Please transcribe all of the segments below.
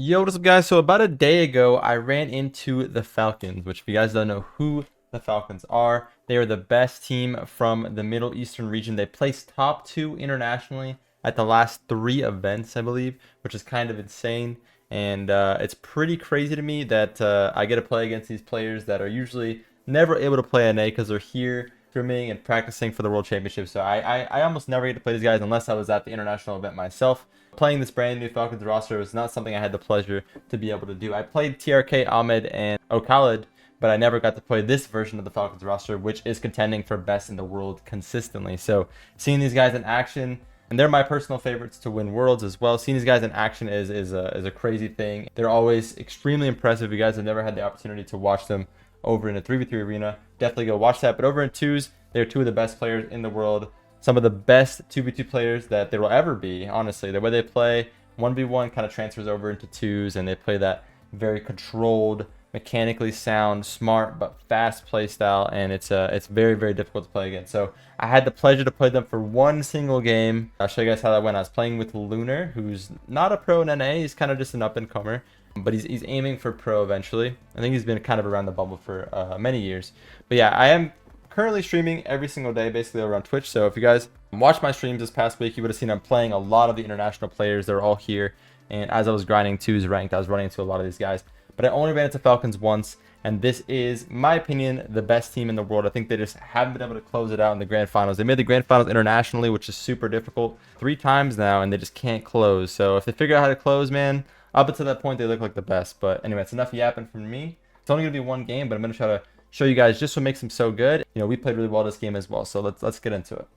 Yo, what's up, guys? So about a day ago, I ran into the Falcons, which if you guys don't know who the Falcons are, they are the best team from the Middle Eastern region. They placed top 2 internationally at the last 3 events, I believe, which is kind of insane. And it's pretty crazy to me that I get to play against these players that are usually never able to play NA because they're here scrimming and practicing for the World Championship. So I almost never get to play these guys unless I was at the international event myself. Playing this brand new Falcons roster was not something I had the pleasure to be able to do. I played TRK, Ahmed, and Khalid, but I never got to play this version of the Falcons roster, which is contending for best in the world consistently. So seeing these guys in action, and they're my personal favorites to win worlds as well. Seeing these guys in action is a crazy thing. They're always extremely impressive. You guys have never had the opportunity to watch them over in a 3v3 arena, definitely go watch that. But over in 2s, they're 2 of the best players in the world. Some of the best 2v2 players that there will ever be, honestly. The way they play 1v1 kind of transfers over into 2s, and they play that very controlled, mechanically sound, smart, but fast play style, and it's very, very difficult to play against. So I had the pleasure to play them for one single game. I'll show you guys how that went. I was playing with Lunar, who's not a pro in NA. He's kind of just an up-and-comer, but he's aiming for pro eventually. I think he's been kind of around the bubble for many years. But yeah, I am currently streaming every single day basically over on Twitch. So if you guys watched my streams this past week, you would have seen I'm playing a lot of the international players. They're all here, and as I was grinding 2s ranked, I was running into a lot of these guys, but I only ran into Falcons once, and this is, my opinion, the best team in the world. I think they just haven't been able to close it out in the grand finals. They made the grand finals internationally, which is super difficult, 3 times now, and they just can't close. So if they figure out how to close, man, up until that point they look like the best. But anyway, it's enough yapping from me. It's only gonna be one game, but I'm gonna try to show you guys just what makes them so good. You know, we played really well this game as well, so let's get into it.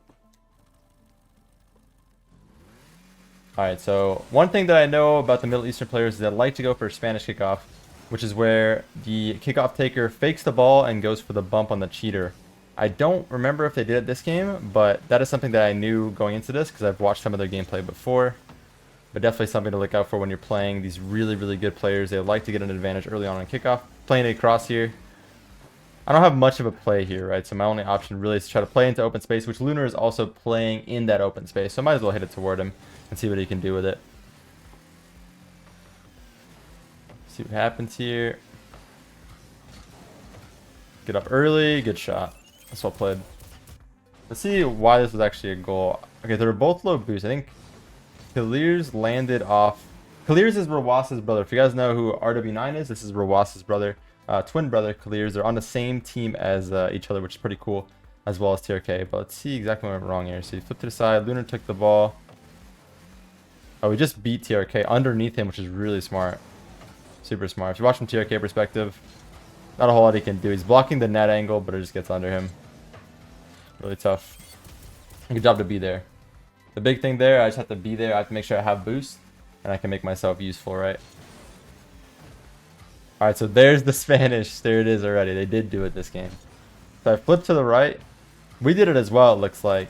All right, so one thing that I know about the Middle Eastern players is they like to go for a Spanish kickoff, which is where the kickoff taker fakes the ball and goes for the bump on the cheater. I don't remember if they did it this game, but that is something that I knew going into this because I've watched some of their gameplay before. But definitely something to look out for when you're playing these really, really good players. They like to get an advantage early on kickoff. Playing it across here. I don't have much of a play here, right? So my only option really is to try to play into open space, which Lunar is also playing in that open space. So I might as well hit it toward him and see what he can do with it. See what happens here. Get up early. Good shot. That's well played. Let's see why this was actually a goal. Okay, they were both low boost. I think Khalir's landed off. Khalir's is Rawas's brother. If you guys know who RW9 is, this is Rawas's brother. Twin brother Khalir's. They're on the same team as each other, which is pretty cool, as well as TRK. But let's see exactly what went wrong here. So he flipped to the side. Lunar took the ball. Oh, we just beat TRK underneath him, which is really smart. Super smart. If you watch from TRK perspective, not a whole lot he can do. He's blocking the net angle, but it just gets under him. Really tough. Good job to be there. The big thing there, I just have to be there. I have to make sure I have boost, and I can make myself useful, right? Alright, so there's the Spanish. There it is already. They did do it this game. So I flip to the right. We did it as well, it looks like.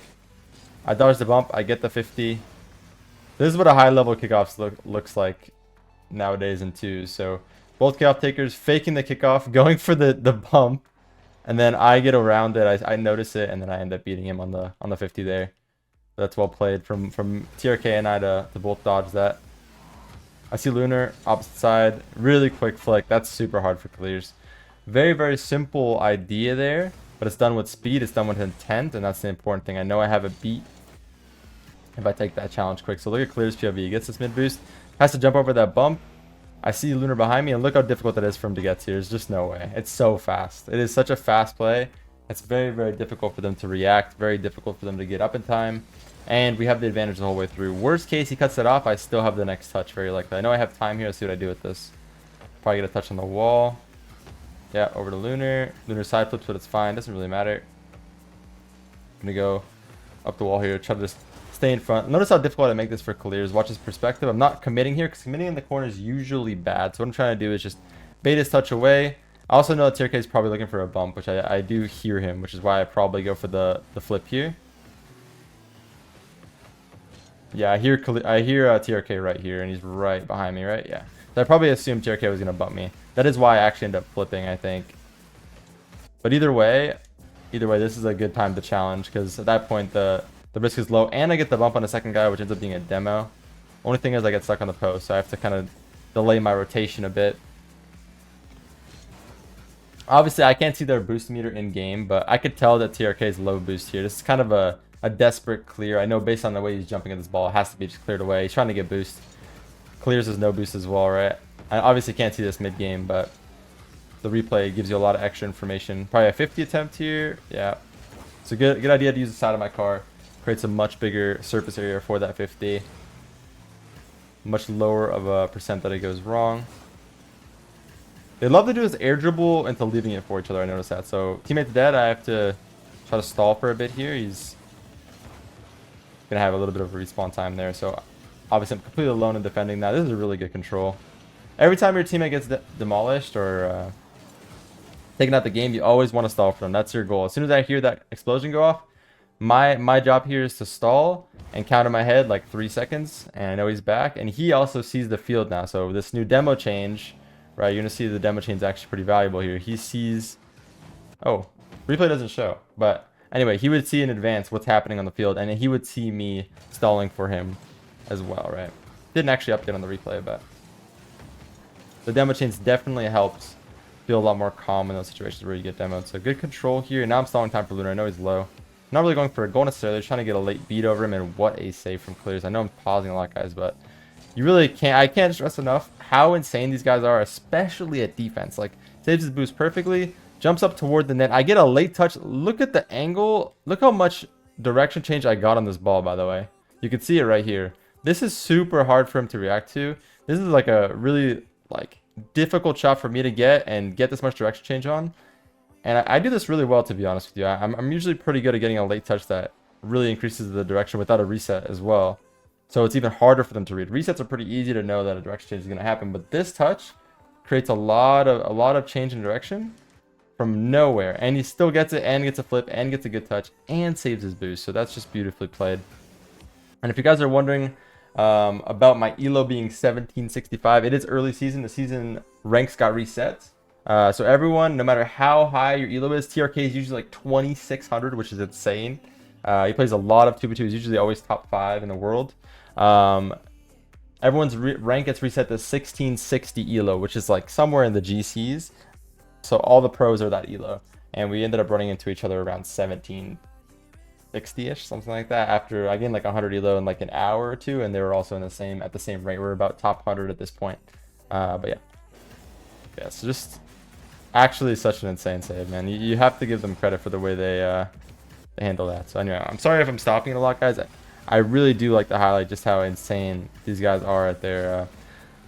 I dodge the bump. I get the 50. This is what a high-level kickoff looks like nowadays in 2s. So both kickoff takers faking the kickoff, going for the bump, and then I get around it. I notice it, and then I end up beating him on the 50 there. That's well played from TRK and I to both dodge that. I see Lunar, opposite side, really quick flick. That's super hard for clears. Very, very simple idea there, but it's done with speed, it's done with intent, and that's the important thing. I know I have a beat if I take that challenge quick. So look at Clear's POV. He gets this mid boost, has to jump over that bump. I see Lunar behind me, and look how difficult that is for him to get to. There's just no way. It's so fast. It is such a fast play. It's very, very difficult for them to react, very difficult for them to get up in time. And we have the advantage the whole way through. Worst case, he cuts it off. I still have the next touch, very likely. I know I have time here. Let's see what I do with this. Probably get a touch on the wall. Yeah, over to Lunar. Lunar side flips, but it's fine. Doesn't really matter. I'm going to go up the wall here. Try to just stay in front. Notice how difficult I make this for Khalir's. Watch his perspective. I'm not committing here because committing in the corner is usually bad. So what I'm trying to do is just bait his touch away. I also know that TRK is probably looking for a bump, which I do hear him, which is why I probably go for the flip here. Yeah, I hear TRK right here, and he's right behind me, right? Yeah. So I probably assumed TRK was going to bump me. That is why I actually ended up flipping, I think. But either way, this is a good time to challenge, because at that point, the risk is low, and I get the bump on the second guy, which ends up being a demo. Only thing is I get stuck on the post, so I have to kind of delay my rotation a bit. Obviously, I can't see their boost meter in game, but I could tell that TRK is low boost here. This is kind of a desperate clear. I know based on the way he's jumping at this ball, it has to be just cleared away. He's trying to get boost. Clears his no boost as well, right? I obviously can't see this mid game, but the replay gives you a lot of extra information. Probably a 50 attempt here. Yeah, it's a good idea to use the side of my car. Creates a much bigger surface area for that 50. Much lower of a percent that it goes wrong. They love to do this air dribble into leaving it for each other. I noticed that. So teammate's dead. I have to try to stall for a bit here. He's gonna have a little bit of a respawn time there. So obviously I'm completely alone in defending that. This is a really good control. Every time your teammate gets demolished or taking out the game, you always want to stall for them. That's your goal. As soon as I hear that explosion go off, my job here is to stall and count in my head like 3 seconds, and I know he's back. And he also sees the field now. So this new demo change, right? You're gonna see the demo change is actually pretty valuable here. He sees, oh, replay doesn't show, but anyway, he would see in advance what's happening on the field, and he would see me stalling for him as well, right? Didn't actually update on the replay, but the demo change definitely helps feel a lot more calm in those situations where you get demoed. So good control here. Now I'm stalling time for Lunar. I know he's low. Not really going for a goal necessarily. Just trying to get a late beat over him, and what a save from Clears. I know I'm pausing a lot, guys, but you really can't. I can't stress enough how insane these guys are, especially at defense. Like, saves his boost perfectly, jumps up toward the net. I get a late touch. Look at the angle. Look how much direction change I got on this ball, by the way. You can see it right here. This is super hard for him to react to. This is like a really difficult shot for me to get and get this much direction change on. And I do this really well, to be honest with you. I'm usually pretty good at getting a late touch that really increases the direction without a reset as well. So it's even harder for them to read. Resets are pretty easy to know that a direction change is going to happen, but this touch creates a lot of change in direction from nowhere, and he still gets it and gets a flip and gets a good touch and saves his boost. So that's just beautifully played. And if you guys are wondering about my elo being 1765, it is early season. The season ranks got reset. So everyone, no matter how high your elo is, TRK is usually like 2600, which is insane. He plays a lot of 2v2. He's usually always top 5 in the world. Everyone's rank gets reset to 1660 elo, which is like somewhere in the GCs. So all the pros are that elo, and we ended up running into each other around 1760-ish, something like that. After I gained like 100 elo in like an hour or two, and they were also in at the same rate. We're about top 100 at this point. But yeah, so just actually such an insane save, man. You have to give them credit for the way they handle that. So anyway, I'm sorry if I'm stopping it a lot, guys. I really do like to highlight just how insane these guys are at their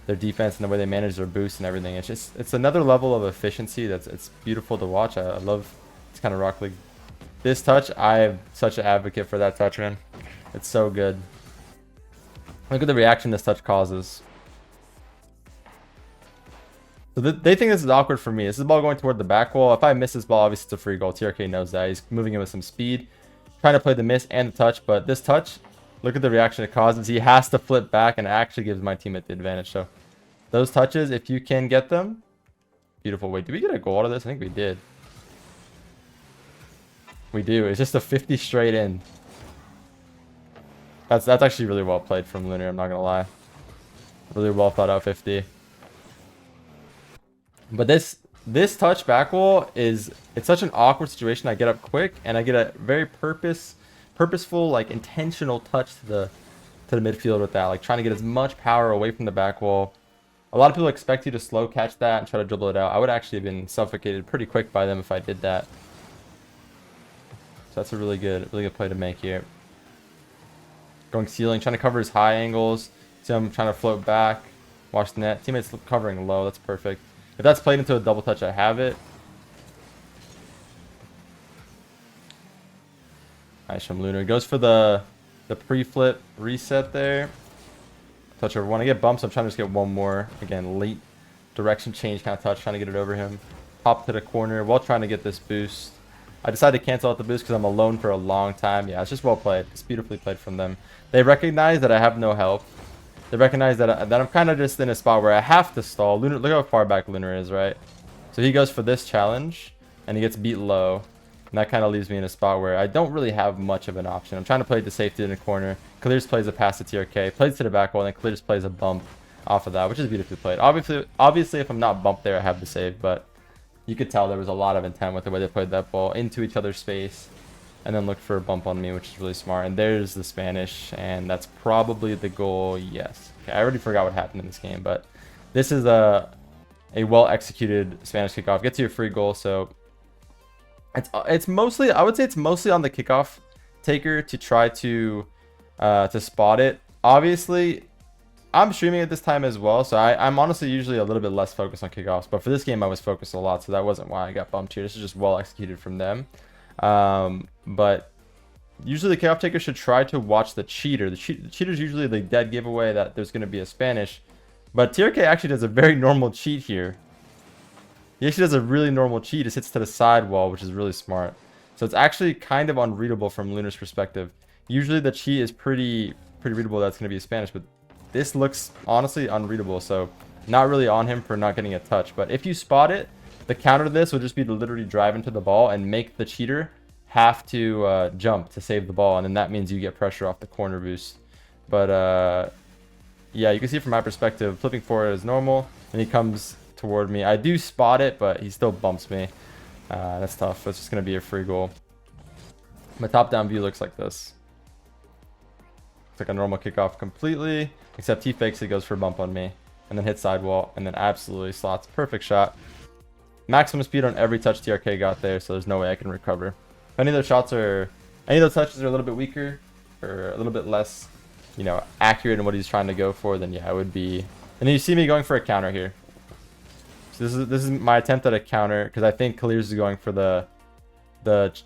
defense and the way they manage their boosts and everything. It's another level of efficiency it's beautiful to watch. I love this kind of Rocket League. This touch, I'm such an advocate for that touch, man. It's so good. Look at the reaction this touch causes. So they think this is awkward for me. This is the ball going toward the back wall. If I miss this ball, obviously it's a free goal. TRK knows that. He's moving in with some speed, trying to play the miss and the touch. But this touch, look at the reaction it causes. He has to flip back, and it actually gives my teammate the advantage. So those touches, if you can get them, beautiful. Wait, did we get a goal out of this? I think we did. We do. It's just a 50 straight in. That's actually really well played from Lunar, I'm not gonna lie. Really well thought out 50. But this touch back wall it's such an awkward situation. I get up quick and I get a very purposeful, like intentional touch to the midfield with that, like trying to get as much power away from the back wall. A lot of people expect you to slow catch that and try to dribble it out. I would actually have been suffocated pretty quick by them if I did that. So that's a really good play to make here. Going ceiling, trying to cover his high angles. See him trying to float back. Watch the net. Teammates covering low. That's perfect. If that's played into a double touch, I have it. Nice from Lunar. Goes for the pre-flip reset there. Touch over one. I get bumps. I'm trying to just get one more. Again, late direction change kind of touch. Trying to get it over him. Pop to the corner while trying to get this boost. I decided to cancel out the boost because I'm alone for a long time. Yeah, it's just well played. It's beautifully played from them. They recognize that I have no help. They recognize that I'm kind of just in a spot where I have to stall. Lunar, look how far back Lunar is, right? So he goes for this challenge, and he gets beat low. And that kind of leaves me in a spot where I don't really have much of an option. I'm trying to play to safety in the corner. Clears plays a pass to TRK, plays to the back wall, and then Clears plays a bump off of that, which is beautifully played. Obviously, if I'm not bumped there, I have the save, but you could tell there was a lot of intent with the way they played that ball into each other's space and then looked for a bump on me, which is really smart. And there's the Spanish, and that's probably the goal. Yes. Okay, I already forgot what happened in this game, but this is a well-executed Spanish kickoff. Gets you a free goal, so it's mostly, I would say it's mostly on the kickoff taker to try to spot it. Obviously, I'm streaming at this time as well, so I'm honestly usually a little bit less focused on kickoffs, but for this game I was focused a lot, so that wasn't why I got bumped here. This is just well executed from them. But usually the kickoff taker should try to watch the cheater. The cheater's usually the dead giveaway that there's going to be a Spanish, but TRK actually does a very normal cheat here. He actually does a really normal cheat. It sits to the side wall, which is really smart. So it's actually kind of unreadable from Lunar's perspective. Usually the cheat is pretty readable. That's going to be a Spanish, but this looks honestly unreadable. So not really on him for not getting a touch. But if you spot it, the counter to this would just be to literally drive into the ball and make the cheater have to jump to save the ball. And then that means you get pressure off the corner boost. But yeah, you can see from my perspective, flipping forward is normal. And he comes toward me. I do spot it, but he still bumps me. That's tough. It's just going to be a free goal. My top-down view looks like this. It's like a normal kickoff completely, except he fakes it, goes for a bump on me, and then hits sidewall, and then absolutely slots. Perfect shot. Maximum speed on every touch TRK got there, so there's no way I can recover. If any of those touches are a little bit weaker, or a little bit less, you know, accurate in what he's trying to go for, then yeah, it would be. And then you see me going for a counter here. So this is my attempt at a counter, because I think Khalir's is going for the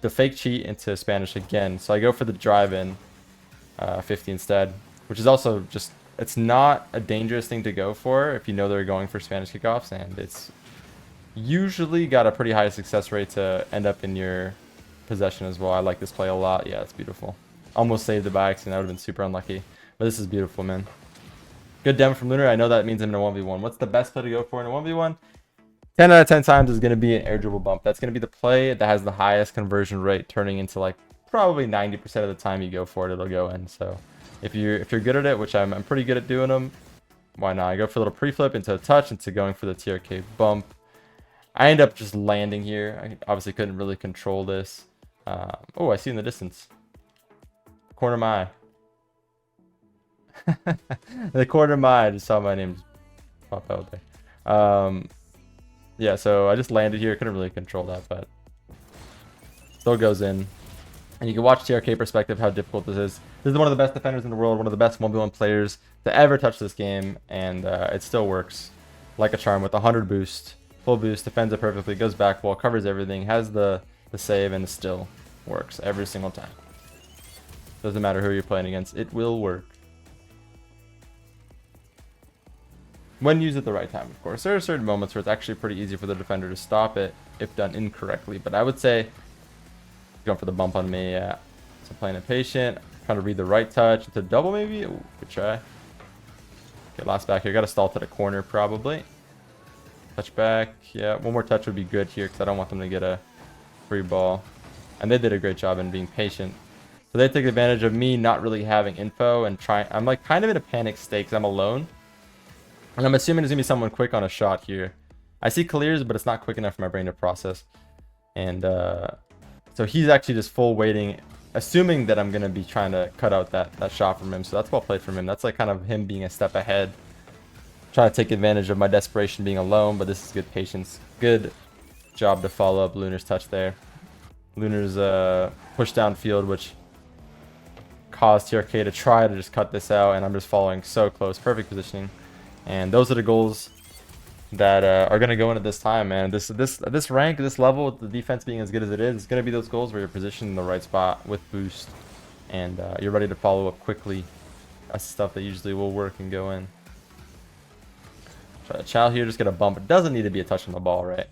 fake cheat into Spanish again. So I go for the drive-in 50 instead, which is also just, it's not a dangerous thing to go for if you know they're going for Spanish kickoffs, and it's usually got a pretty high success rate to end up in your possession as well. I like this play a lot. Yeah, it's beautiful. Almost saved it by accident. That would have been super unlucky, but this is beautiful, man. Good demo from Lunar. I know that means I'm in a 1v1. What's the best play to go for in a 1v1? 10 out of 10 times is going to be an air dribble bump. That's going to be the play that has the highest conversion rate, turning into like probably 90% of the time you go for it, it'll go in. So if you're good at it, which I'm pretty good at doing them, why not? I go for a little pre-flip into a touch, into going for the TRK bump. I end up just landing here. I obviously couldn't really control this. Oh, I see in the distance. Corner of my eye. The corner of my eye, I just saw my name pop out there. Yeah, so I just landed here. Couldn't really control that, but still goes in. And you can watch TRK perspective how difficult this is. This is one of the best defenders in the world, one of the best 1v1 players to ever touch this game, and it still works like a charm with 100 boost, full boost, defends it perfectly, goes back wall, covers everything, has the save, and it still works every single time. Doesn't matter who you're playing against, it will work. When used at the right time, of course. There are certain moments where it's actually pretty easy for the defender to stop it if done incorrectly, but I would say going for the bump on me, yeah. So playing it patient, trying to read the right touch. It's a double maybe? Ooh, good try. Okay, last back here. Got to stall to the corner probably. Touch back. Yeah, one more touch would be good here because I don't want them to get a free ball. And they did a great job in being patient. So they took advantage of me not really having info and trying. I'm like kind of in a panic state because I'm alone. And I'm assuming there's going to be someone quick on a shot here. I see Khalir's, but it's not quick enough for my brain to process. And so he's actually just full waiting, assuming that I'm going to be trying to cut out that shot from him. So that's well played from him. That's like kind of him being a step ahead. Trying to take advantage of my desperation being alone, but this is good patience. Good job to follow up Lunar's touch there. Lunar's push downfield, which caused TRK to try to just cut this out, and I'm just following so close. Perfect positioning. And those are the goals that are going to go into this time, man. This rank, this level, with the defense being as good as it is, it's going to be those goals where you're positioned in the right spot with boost, and you're ready to follow up quickly. That's stuff that usually will work and go in. Try to chow here, just get a bump. It doesn't need to be a touch on the ball, right?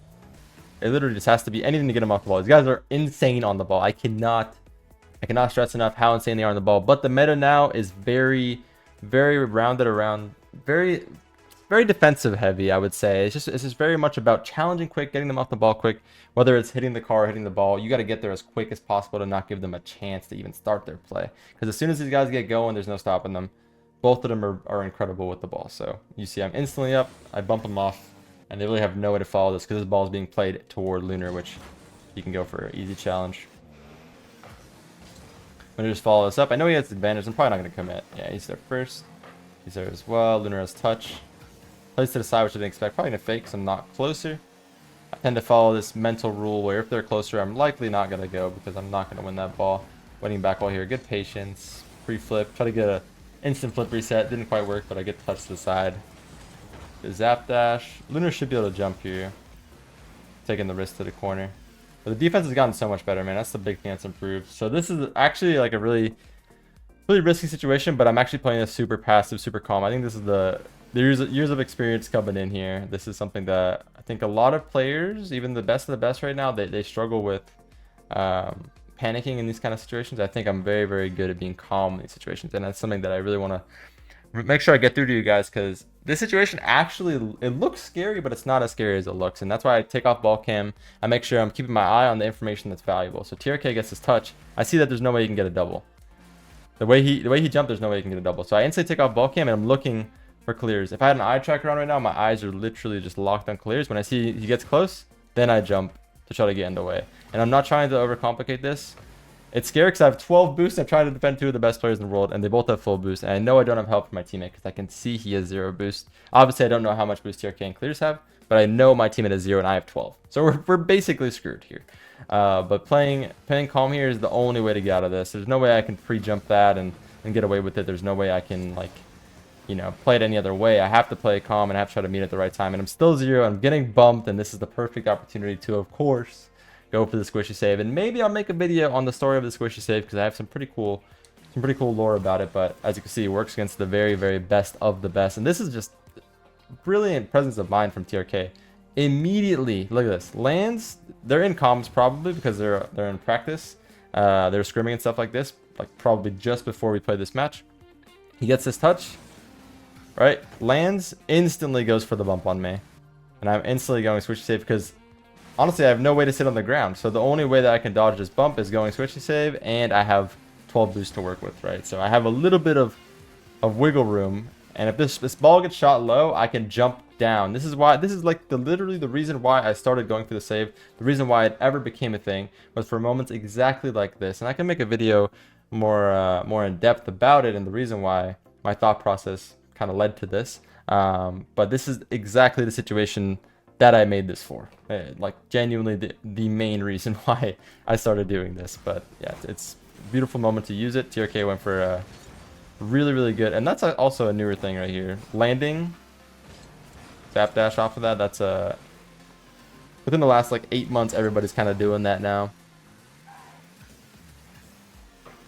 It literally just has to be anything to get him off the ball. These guys are insane on the ball. I cannot stress enough how insane they are on the ball. But the meta now is very, very rounded around, very defensive heavy, I would say. It's just very much about challenging quick, getting them off the ball quick. Whether it's hitting the car or hitting the ball, you got to get there as quick as possible to not give them a chance to even start their play. Because as soon as these guys get going, there's no stopping them. Both of them are incredible with the ball. So you see I'm instantly up, I bump them off, and they really have no way to follow this because this ball is being played toward Lunar, which he can go for an easy challenge. I'm going to just follow this up. I know he has advantage. I'm probably not going to commit. Yeah, he's there first. He's there as well. Lunar has touch. Plays to the side, which I didn't expect. Probably going to fake because I'm not closer. I tend to follow this mental rule where if they're closer, I'm likely not going to go because I'm not going to win that ball. Winning back wall here. Good patience. Pre-flip. Try to get a instant flip reset. Didn't quite work, but I get the touch to the side. The zap dash. Lunar should be able to jump here. Taking the wrist to the corner. But the defense has gotten so much better, man. That's the big thing that's improved. So this is actually like a really risky situation, but I'm actually playing this super passive, super calm. I think this is the years of experience coming in here. This is something that I think a lot of players, even the best of the best right now, they struggle with panicking in these kind of situations. I think I'm very, very good at being calm in these situations, and that's something that I really want to make sure I get through to you guys, because this situation actually, it looks scary, but it's not as scary as it looks, and that's why I take off ball cam. I make sure I'm keeping my eye on the information that's valuable. So TRK gets his touch. I see that there's no way he can get a double. The way he jumped, there's no way he can get a double. So I instantly take off ball cam and I'm looking for clears. If I had an eye tracker on right now, my eyes are literally just locked on clears. When I see he gets close, then I jump to try to get in the way. And I'm not trying to overcomplicate this. It's scary because I have 12 boosts. I'm trying to defend two of the best players in the world, and they both have full boost. And I know I don't have help from my teammate because I can see he has 0 boost. Obviously, I don't know how much boost TRK and clears have, but I know my teammate has 0 and I have 12. So we're basically screwed here. But playing calm here is the only way to get out of this. There's no way I can pre-jump that and get away with it. There's no way I can, like, you know, play it any other way. I have to play calm and I have to try to meet at the right time. And I'm still 0. I'm getting bumped, and this is the perfect opportunity to, of course, go for the squishy save. And maybe I'll make a video on the story of the squishy save because I have some pretty cool lore about it. But as you can see, it works against the very, very best of the best. And this is just brilliant presence of mind from TRK. Immediately, look at this. Lands, they're in comms probably because they're in practice. They're scrimming and stuff like this, like probably just before we play this match. He gets this touch, right? Lands, instantly goes for the bump on me. And I'm instantly going squishy save because honestly, I have no way to sit on the ground. So the only way that I can dodge this bump is going squishy save, and I have 12 boosts to work with, right? So I have a little bit of wiggle room, and if this ball gets shot low, I can jump down. This is like literally the reason why I started going for the save. The reason why it ever became a thing was for moments exactly like this. And I can make a video more in depth about it and the reason why my thought process kind of led to this. But this is exactly the situation that I made this for. Like genuinely the main reason why I started doing this. But yeah, it's a beautiful moment to use it. TRK went for really, really good. And that's also a newer thing right here. Landing, zap dash off of that. That's within the last like 8 months, everybody's kind of doing that now.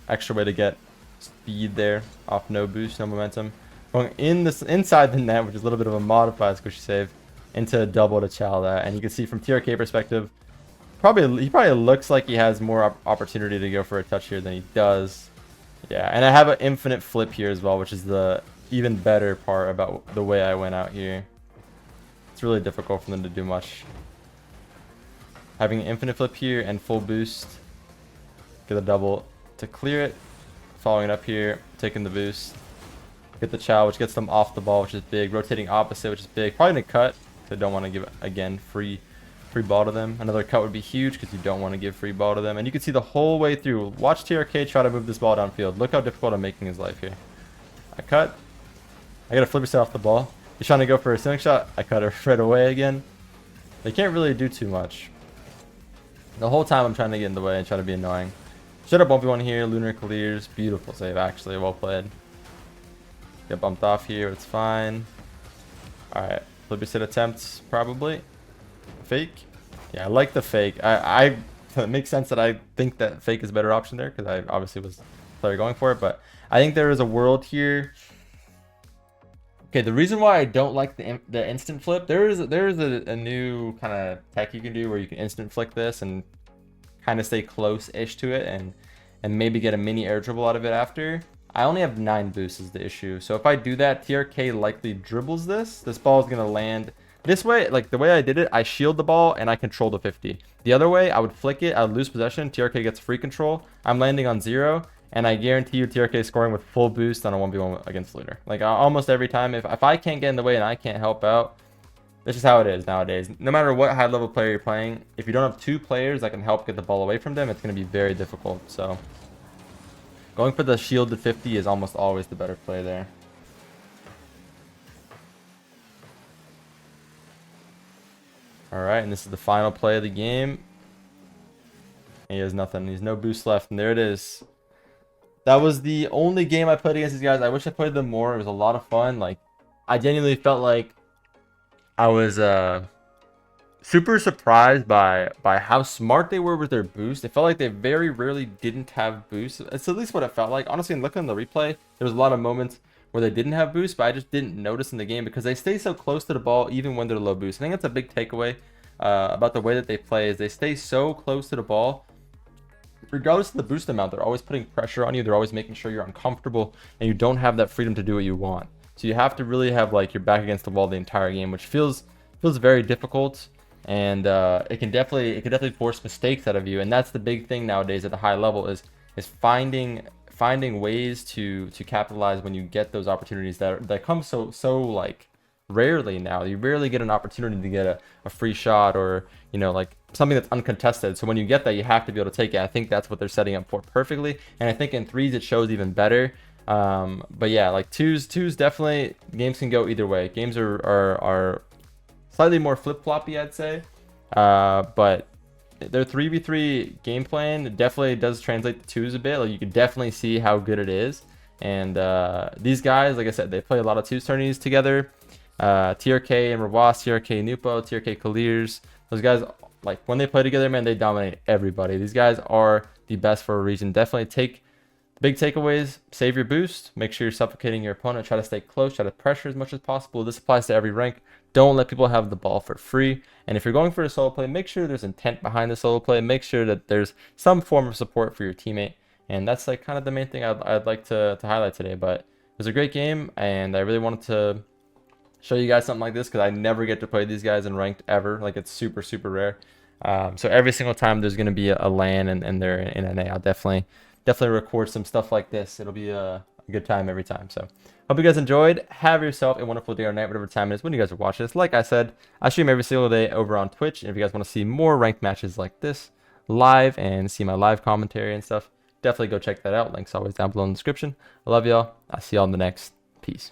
Extra way to get speed there off no boost, no momentum. Going inside the net, which is a little bit of a modified squishy save, into a double to chow that. And you can see from TRK perspective, he probably looks like he has more opportunity to go for a touch here than he does. Yeah, and I have an infinite flip here as well, which is the even better part about the way I went out here. It's really difficult for them to do much. Having an infinite flip here and full boost. Get a double to clear it. Following it up here, taking the boost. Get the chow, which gets them off the ball, which is big. Rotating opposite, which is big. Probably gonna cut. So don't want to give, again, free ball to them. Another cut would be huge because you don't want to give free ball to them. And you can see the whole way through. Watch TRK try to move this ball downfield. Look how difficult I'm making his life here. I cut. I got a flip reset off the ball. He's trying to go for a ceiling shot. I cut her right away again. They can't really do too much. The whole time I'm trying to get in the way and try to be annoying. Shut up, bumpy one here. Lunar clears. Beautiful save, actually. Well played. Get bumped off here. It's fine. Alright. Flip reset attempts, probably. Fake. Yeah, I like the fake. It makes sense that I think that fake is a better option there because I obviously was the player going for it. But I think there is a world here. Okay, the reason why I don't like the instant flip, there is a new kind of tech you can do where you can instant flick this and kind of stay close-ish to it and maybe get a mini air dribble out of it after. I only have 9 boosts is the issue. So if I do that, TRK likely dribbles this. This ball is going to land this way. Like the way I did it, I shield the ball and I control the 50. The other way, I would flick it, I would lose possession. TRK gets free control. I'm landing on 0. and I guarantee you TRK scoring with full boost on a 1v1 against leader. Like almost every time, if I can't get in the way and I can't help out, this is how it is nowadays. No matter what high level player you're playing, if you don't have two players that can help get the ball away from them, it's going to be very difficult. So going for the shield to 50 is almost always the better play there. All right, and this is the final play of the game. He has nothing. He's no boost left, and there it is. That was the only game I played against these guys. I wish I played them more. It was a lot of fun. Like, I genuinely felt like I was super surprised by how smart they were with their boost. It felt like they very rarely didn't have boost. It's at least what it felt like. Honestly, in looking at the replay, there was a lot of moments where they didn't have boost, but I just didn't notice in the game because they stay so close to the ball even when they're low boost. I think that's a big takeaway about the way that they play is they stay so close to the ball. Regardless of the boost amount, they're always putting pressure on you. They're always making sure you're uncomfortable and you don't have that freedom to do what you want. So you have to really have like your back against the wall the entire game, which feels very difficult. And it can definitely force mistakes out of you. And that's the big thing nowadays at the high level is finding ways to capitalize when you get those opportunities that come so like rarely now. You rarely get an opportunity to get a free shot or, you know, like something that's uncontested. So when you get that, you have to be able to take it. I think that's what they're setting up for perfectly. And I think in threes, it shows even better. But yeah, like twos definitely, games can go either way. Games are slightly more flip-floppy, I'd say. But their 3v3 game plan definitely does translate to twos a bit. Like you can definitely see how good it is. And these guys, like I said, they play a lot of twos tourneys together. TRK and Rawas, TRK Nupo, TRK Kalirs. Those guys, like when they play together, man, they dominate everybody. These guys are the best for a region. Definitely take big takeaways. Save your boost. Make sure you're suffocating your opponent. Try to stay close. Try to pressure as much as possible. This applies to every rank. Don't let people have the ball for free. And if you're going for a solo play, make sure there's intent behind the solo play. Make sure that there's some form of support for your teammate. And that's like kind of the main thing I'd like to highlight today. But it was a great game, and I really wanted to show you guys something like this because I never get to play these guys in ranked ever. Like it's super rare. So every single time there's going to be a LAN and they're in NA, I'll definitely record some stuff like this. It'll be a good time every time. So hope you guys enjoyed. Have yourself a wonderful day or night, whatever time it is when you guys are watching this. Like I said, I stream every single day over on Twitch. And if you guys want to see more ranked matches like this live and see my live commentary and stuff, definitely go check that out. Links always down below in the description. I love y'all. I'll see y'all in the next. Peace.